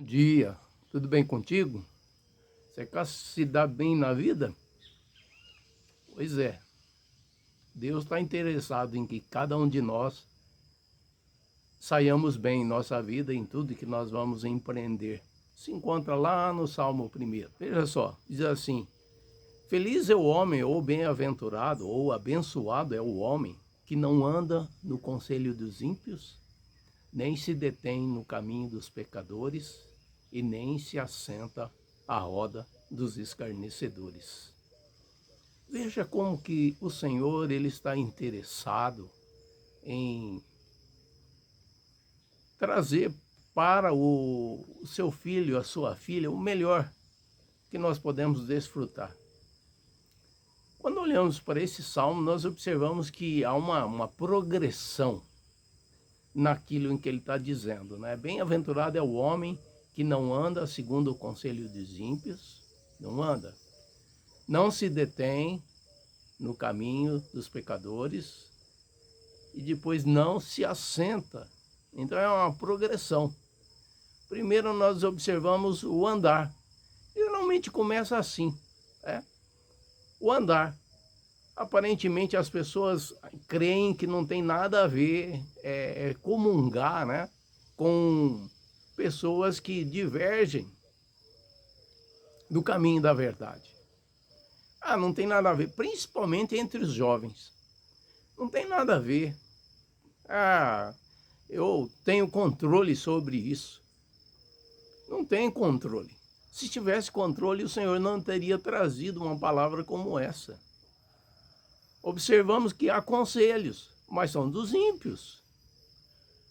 Bom dia, tudo bem contigo? Você quer se dar bem na vida? Pois é, Deus está interessado em que cada um de nós saiamos bem em nossa vida, em tudo que nós vamos empreender. Se encontra lá no Salmo 1. Veja só, diz assim: Feliz é o homem, ou bem-aventurado, ou abençoado é o homem, que não anda no conselho dos ímpios, nem se detém no caminho dos pecadores, e nem se assenta à roda dos escarnecedores. Veja como que o Senhor ele está interessado em trazer para o seu filho, a sua filha, o melhor que nós podemos desfrutar. Quando olhamos para esse salmo, nós observamos que há uma progressão naquilo em que ele está dizendo, né? Bem-aventurado é o homem que não anda segundo o conselho dos ímpios, não anda, não se detém no caminho dos pecadores e depois não se assenta. Então é uma progressão. Primeiro nós observamos o andar. Geralmente começa assim, né? O andar. Aparentemente as pessoas creem que não tem nada a ver comungar, né, com pessoas que divergem do caminho da verdade. Não tem nada a ver, principalmente entre os jovens. Não tem nada a ver. Eu tenho controle sobre isso. Não tem controle. Se tivesse controle, o Senhor não teria trazido uma palavra como essa. Observamos que há conselhos, mas são dos ímpios.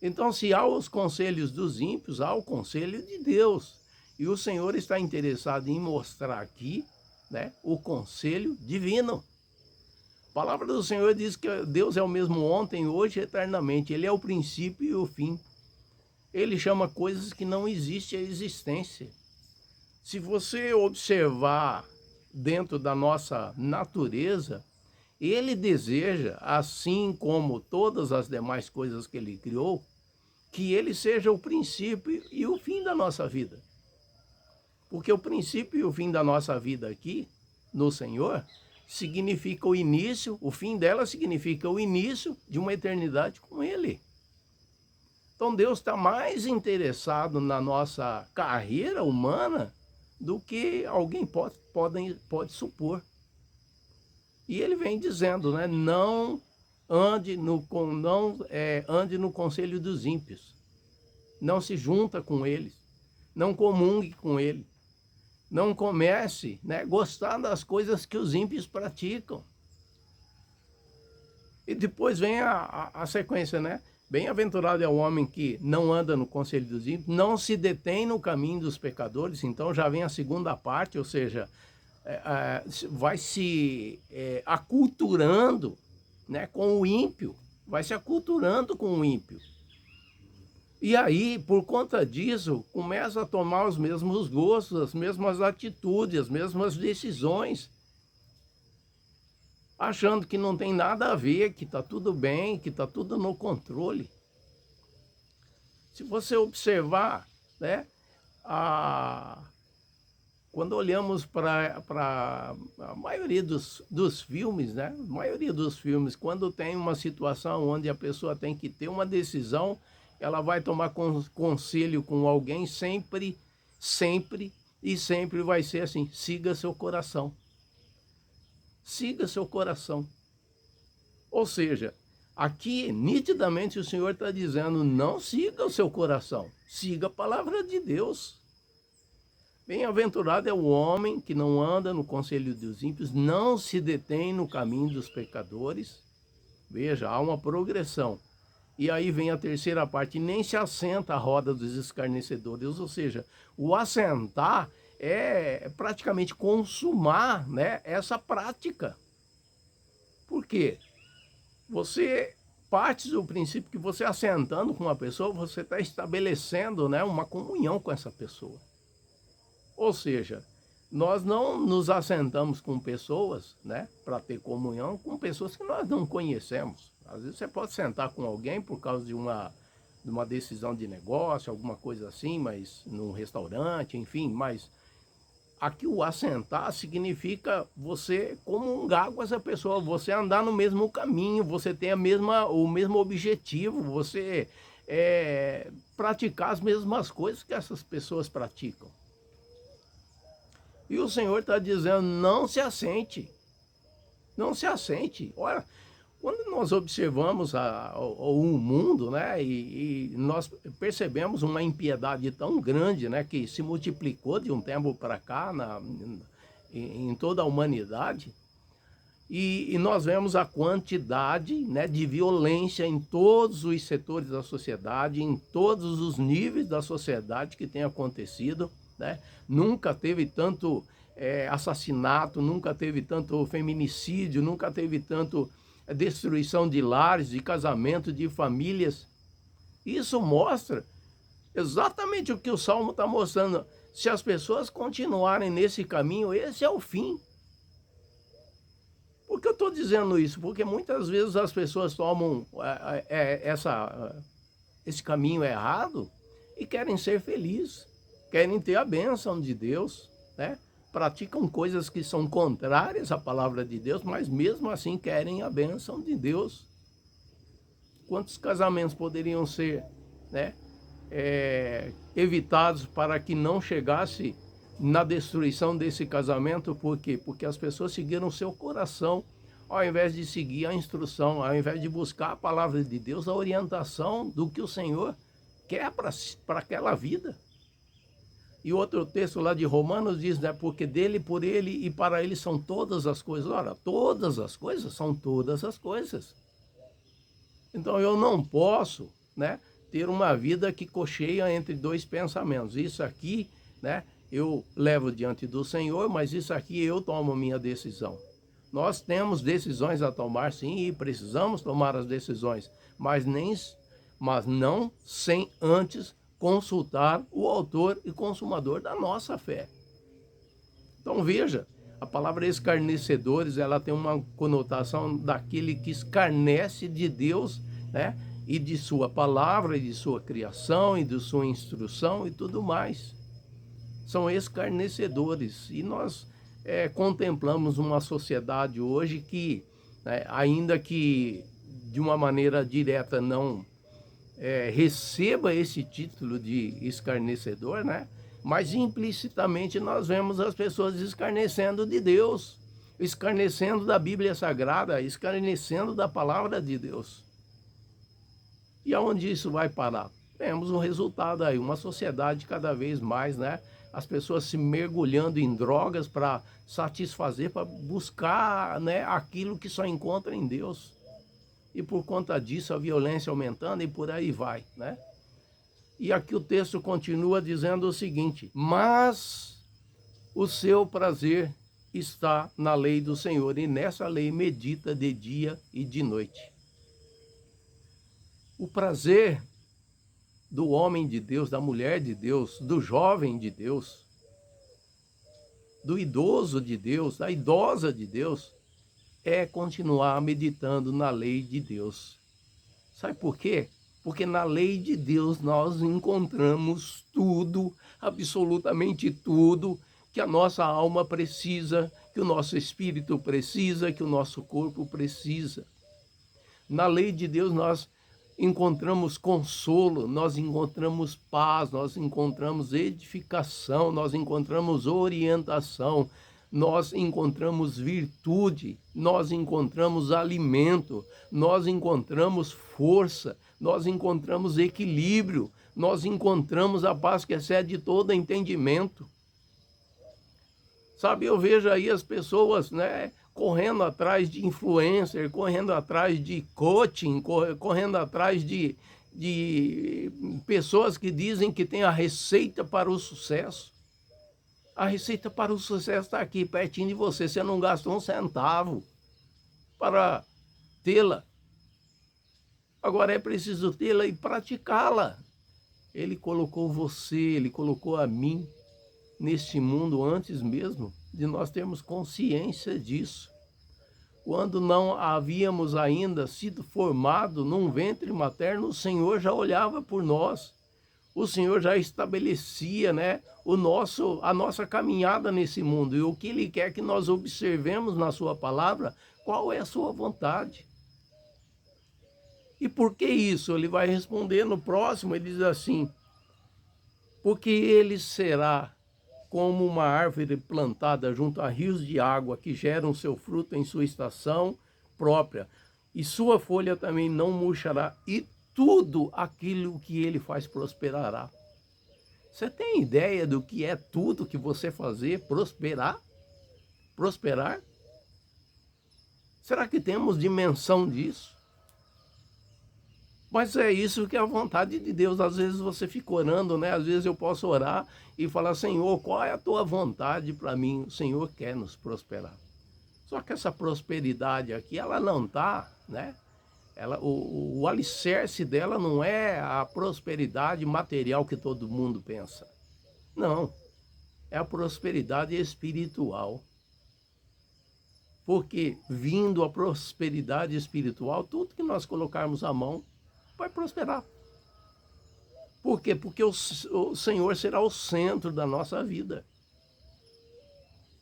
Então, se há os conselhos dos ímpios, há o conselho de Deus. E o Senhor está interessado em mostrar aqui, né, o conselho divino. A palavra do Senhor diz que Deus é o mesmo ontem, hoje e eternamente. Ele é o princípio e o fim. Ele chama coisas que não existem a existência. Se você observar dentro da nossa natureza, ele deseja, assim como todas as demais coisas que ele criou, que ele seja o princípio e o fim da nossa vida. Porque o princípio e o fim da nossa vida aqui, no Senhor, significa o início, o fim dela significa o início de uma eternidade com ele. Então Deus está mais interessado na nossa carreira humana do que alguém pode supor. E ele vem dizendo, né, não ande no conselho dos ímpios. Não se junta com eles. Não comungue com ele. Não comece, né, gostar das coisas que os ímpios praticam. E depois vem a sequência, né? Bem-aventurado é o homem que não anda no conselho dos ímpios, não se detém no caminho dos pecadores. Então já vem a segunda parte, ou seja, vai se aculturando, né, com o ímpio, vai se aculturando com o ímpio. E aí, por conta disso, começa a tomar os mesmos gostos, as mesmas atitudes, as mesmas decisões, achando que não tem nada a ver, que está tudo bem, que está tudo no controle. Se você observar, né, quando olhamos para a maioria dos filmes, né? A maioria dos filmes, quando tem uma situação onde a pessoa tem que ter uma decisão, ela vai tomar conselho com alguém sempre, sempre e sempre vai ser assim: siga seu coração. Siga seu coração. Ou seja, aqui nitidamente o Senhor está dizendo: não siga o seu coração, siga a palavra de Deus. Bem-aventurado é o homem que não anda no conselho dos ímpios, não se detém no caminho dos pecadores. Veja, há uma progressão. E aí vem a terceira parte: nem se assenta à roda dos escarnecedores. Ou seja, o assentar é praticamente consumar, né, essa prática. Por quê? Você parte do princípio que você assentando com uma pessoa, você está estabelecendo, né, uma comunhão com essa pessoa. Ou seja, nós não nos assentamos com pessoas, né, para ter comunhão com pessoas que nós não conhecemos. Às vezes você pode sentar com alguém por causa de uma de uma decisão de negócio, alguma coisa assim, mas num restaurante, enfim, mas aqui o assentar significa você comungar com essa pessoa, você andar no mesmo caminho, você tem o mesmo objetivo, você praticar as mesmas coisas que essas pessoas praticam. E o Senhor está dizendo, não se assente, não se assente. Olha, quando nós observamos o mundo, né, e nós percebemos uma impiedade tão grande, né, que se multiplicou de um tempo para cá em toda a humanidade, e nós vemos a quantidade, né, de violência em todos os setores da sociedade, em todos os níveis da sociedade que tem acontecido, né? Nunca teve tanto assassinato, nunca teve tanto feminicídio, nunca teve tanto destruição de lares, de casamento, de famílias. Isso mostra exatamente o que o Salmo está mostrando. Se as pessoas continuarem nesse caminho, esse é o fim. Por que eu estou dizendo isso? Porque muitas vezes as pessoas tomam esse caminho errado e querem ser felizes, querem ter a bênção de Deus, né? Praticam coisas que são contrárias à palavra de Deus, mas mesmo assim querem a bênção de Deus. Quantos casamentos poderiam ser, né, evitados para que não chegasse na destruição desse casamento? Por quê? Porque as pessoas seguiram o seu coração, ao invés de seguir a instrução, ao invés de buscar a palavra de Deus, a orientação do que o Senhor quer para aquela vida. E outro texto lá de Romanos diz, né, porque dele, por ele e para ele são todas as coisas. Ora, todas as coisas são todas as coisas. Então eu não posso, né, ter uma vida que cocheia entre dois pensamentos. Isso aqui, né, eu levo diante do Senhor, mas isso aqui eu tomo minha decisão. Nós temos decisões a tomar, sim, e precisamos tomar as decisões, mas não sem antes consultar o autor e consumador da nossa fé. Então veja, a palavra escarnecedores, ela tem uma conotação daquele que escarnece de Deus, né? E de sua palavra, e de sua criação, e de sua instrução e tudo mais. São escarnecedores. E nós contemplamos uma sociedade hoje que, né, ainda que de uma maneira direta não receba esse título de escarnecedor, né? Mas implicitamente nós vemos as pessoas escarnecendo de Deus, escarnecendo da Bíblia Sagrada, escarnecendo da palavra de Deus. E aonde isso vai parar? Temos um resultado aí, uma sociedade cada vez mais, né? As pessoas se mergulhando em drogas para satisfazer, para buscar, né, aquilo que só encontra em Deus. E por conta disso a violência aumentando e por aí vai, né? E aqui o texto continua dizendo o seguinte: mas o seu prazer está na lei do Senhor, e nessa lei medita de dia e de noite. O prazer do homem de Deus, da mulher de Deus, do jovem de Deus, do idoso de Deus, da idosa de Deus, é continuar meditando na lei de Deus. Sabe por quê? Porque na lei de Deus nós encontramos tudo, absolutamente tudo, que a nossa alma precisa, que o nosso espírito precisa, que o nosso corpo precisa. Na lei de Deus nós encontramos consolo, nós encontramos paz, nós encontramos edificação, nós encontramos orientação, nós encontramos virtude, nós encontramos alimento, nós encontramos força, nós encontramos equilíbrio, nós encontramos a paz que excede todo entendimento. Sabe, eu vejo aí as pessoas, né, correndo atrás de influencer, correndo atrás de coaching, correndo atrás de pessoas que dizem que tem a receita para o sucesso. A receita para o sucesso está aqui, pertinho de você. Você não gastou um centavo para tê-la. Agora é preciso tê-la e praticá-la. Ele colocou você, ele colocou a mim neste mundo antes mesmo de nós termos consciência disso. quando não havíamos ainda sido formados num ventre materno, o Senhor já olhava por nós. O Senhor já estabelecia, né, a nossa caminhada nesse mundo. E o que Ele quer que nós observemos na sua palavra, qual é a sua vontade. E por que isso? Ele vai responder no próximo, ele diz assim: porque ele será como uma árvore plantada junto a rios de água, que geram seu fruto em sua estação própria, e sua folha também não murchará, e tudo aquilo que ele faz prosperará. Você tem ideia do que é tudo que você fazer prosperar? Prosperar? Será que temos dimensão disso? Mas é isso que é a vontade de Deus. Às vezes você fica orando, né? Às vezes eu posso orar e falar: Senhor, qual é a tua vontade para mim? O Senhor quer nos prosperar. Só que essa prosperidade aqui, ela não está, né? O alicerce dela não é a prosperidade material que todo mundo pensa. Não, é a prosperidade espiritual. Porque vindo a prosperidade espiritual, tudo que nós colocarmos a mão vai prosperar. Por quê? Porque o Senhor será o centro da nossa vida.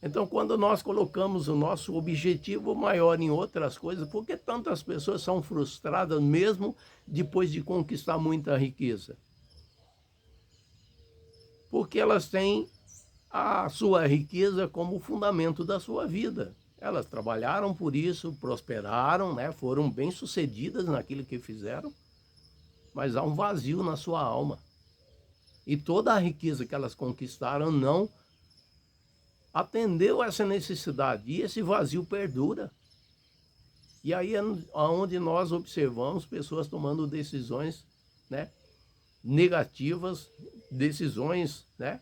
Então, quando nós colocamos o nosso objetivo maior em outras coisas, por que tantas pessoas são frustradas mesmo depois de conquistar muita riqueza? Porque elas têm a sua riqueza como fundamento da sua vida. Elas trabalharam por isso, prosperaram, né? Foram bem-sucedidas naquilo que fizeram, mas há um vazio na sua alma. E toda a riqueza que elas conquistaram não atendeu essa necessidade, e esse vazio perdura. E aí é onde nós observamos pessoas tomando decisões, né, negativas, decisões, né,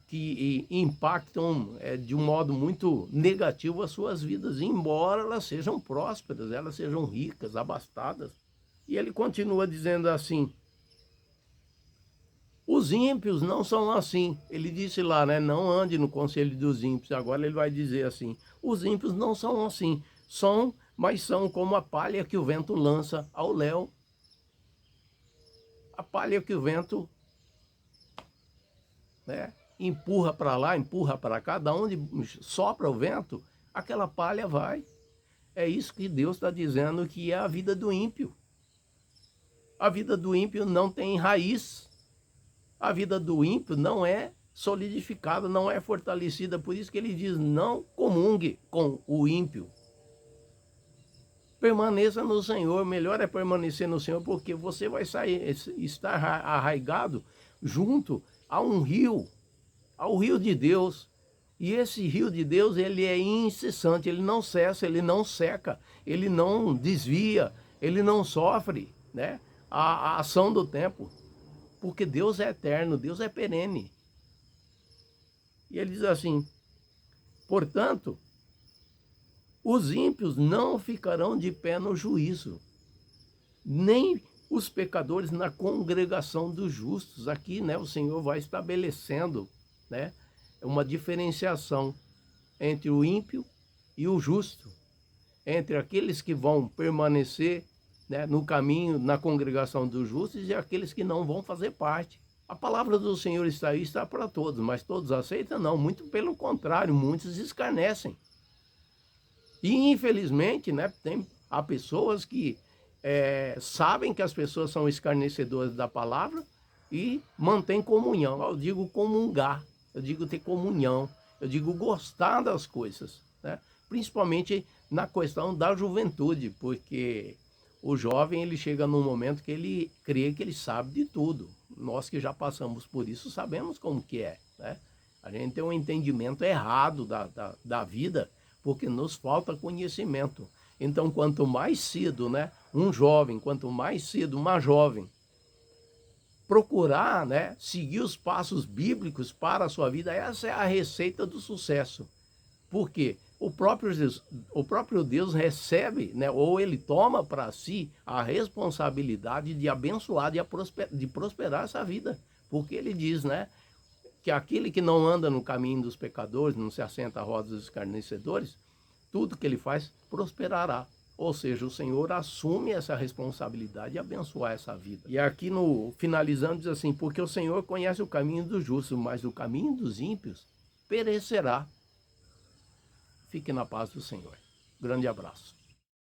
que impactam de um modo muito negativo as suas vidas, embora elas sejam prósperas, elas sejam ricas, abastadas. E ele continua dizendo assim: os ímpios não são assim. Ele disse lá, né? Não ande no conselho dos ímpios. Agora ele vai dizer assim: os ímpios não são assim. Mas são como a palha que o vento lança ao léu. A palha que o vento, né, empurra para lá, empurra para cá, da onde sopra o vento, aquela palha vai. É isso que Deus está dizendo que é a vida do ímpio. A vida do ímpio não tem raiz. A vida do ímpio não é solidificada, não é fortalecida. Por isso que ele diz: não comungue com o ímpio. Permaneça no Senhor. Melhor é permanecer no Senhor, porque você vai estar arraigado junto a um rio, ao rio de Deus. E esse rio de Deus, ele é incessante, ele não cessa, ele não seca, ele não desvia, ele não sofre, né, a ação do tempo. Porque Deus é eterno, Deus é perene. E ele diz assim: portanto, os ímpios não ficarão de pé no juízo, nem os pecadores na congregação dos justos. Aqui, né, o Senhor vai estabelecendo, né, uma diferenciação entre o ímpio e o justo, entre aqueles que vão permanecer, né, no caminho, na congregação dos justos, e aqueles que não vão fazer parte. A palavra do Senhor está aí, está para todos, mas todos aceitam? Não, muito pelo contrário, muitos escarnecem. E infelizmente, né, há pessoas que sabem que as pessoas são escarnecedoras da palavra e mantêm comunhão. Eu digo comungar, eu digo ter comunhão, eu digo gostar das coisas, né? Principalmente na questão da juventude, porque o jovem, ele chega num momento que ele crê que ele sabe de tudo. Nós que já passamos por isso sabemos como que é, né? A gente tem um entendimento errado da vida, porque nos falta conhecimento. Então, quanto mais cedo, né, um jovem, quanto mais cedo uma jovem procurar, né, seguir os passos bíblicos para a sua vida, essa é a receita do sucesso. Por quê? O próprio Deus recebe, né, ou ele toma para si a responsabilidade de abençoar, de prosperar essa vida. Porque ele diz, né, que aquele que não anda no caminho dos pecadores, não se assenta à roda dos escarnecedores, tudo que ele faz prosperará. Ou seja, o Senhor assume essa responsabilidade de abençoar essa vida. E aqui no finalizando diz assim, porque o Senhor conhece o caminho dos justos, mas o caminho dos ímpios perecerá. Fique na paz do Senhor. Grande abraço.